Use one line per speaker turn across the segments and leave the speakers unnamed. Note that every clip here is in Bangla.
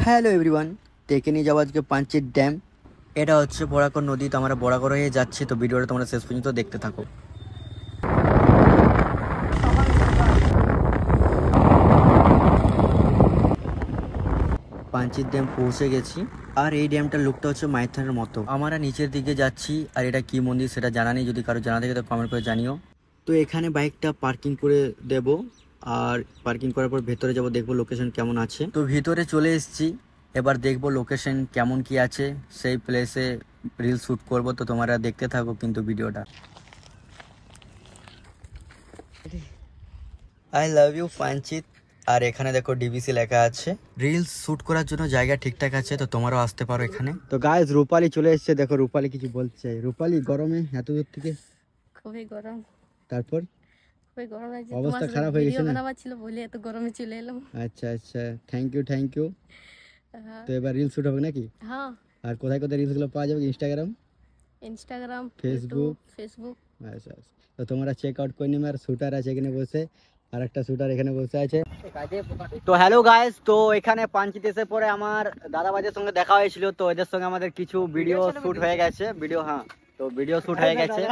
হ্যালো এভরিওয়ান, দেখে নিয়ে যাবো আজকে পাঞ্চেত ড্যাম। এটা হচ্ছে বরাকর নদী। তো আমরা বরাকর হয়ে যাচ্ছি, তো ভিডিওটা তোমরা শেষ পর্যন্ত দেখতে থাকো। পাঞ্চেত ড্যাম পৌঁছে গেছি। আর এই ড্যামটার লুকটা হচ্ছে মাইথনের মতো। আমরা নিচের দিকে যাচ্ছি, আর এটা কি মন্দির সেটা জানা নেই। যদি কারো জানা থাকে তো কমেন্ট করে জানিও। তো এখানে বাইকটা পার্কিং করে দেব, আর পার্কিং করার পর ভেতরে যাব, দেখবো লোকেশন কেমন আছে। তো ভিতরে চলে এসেছি, এবার দেখবো লোকেশন কেমন কি আছে। সেই প্লেসে রিল শ্যুট করব, তো তোমরা দেখতে থাকো কিন্তু ভিডিওটা। I love you পাঞ্চিত। আর এখানে দেখো ডিবিসি লেখা আছে। রিলস শ্যুট করার জন্য জায়গা ঠিকঠাক আছে, তো তোমরাও আসতে পারো এখানে। তো গাইস, রূপালী চলে এসেছে। দেখো রূপালী কিছু বলছে। রূপালী, গরমে এত দূর থেকে?
খুবই গরম।
তারপর
খুবই গরম লাগছে,
অবস্থা খারাপ হয়ে গেছে না?
বানাবার ছিল বলে এত গরমে চলে এলাম।
আচ্ছা আচ্ছা, থ্যাংক ইউ। তো এবার রিলস শুট হবে নাকি?
হ্যাঁ।
আর কোথায় কোথায় রিলস গুলো পাওয়া যাবে?
Instagram,
Facebook.
ফেসবুক।
আচ্ছা আচ্ছা, তো তোমরা চেক আউট করে নিবে। আর শুটার আছে এখানে বসে, আর একটা শুটার এখানে বসে আছে। তো হ্যালো গাইস, তো এখানে পাঞ্চিত এসে পরে আমার দাদাবাজের সঙ্গে দেখা হয়েছিল। তো এদের সঙ্গে আমাদের কিছু ভিডিও শুট হয়ে গেছে। ভিডিও শুট হয়ে গেছে।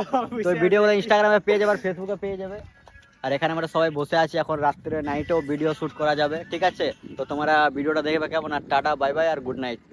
তো ভিডিওগুলো ইনস্টাগ্রামে পেয়ে যাবে আর ফেসবুকে পেয়ে যাবে। আর এখানে আমরা সবাই বসে আছি এখন। রাত্রে নাইটেও ভিডিও শুট করা যাবে, ঠিক আছে? তো তোমরা ভিডিওটা দেখবে কেমন। আর টাটা, বাই বাই, আর গুড নাইট।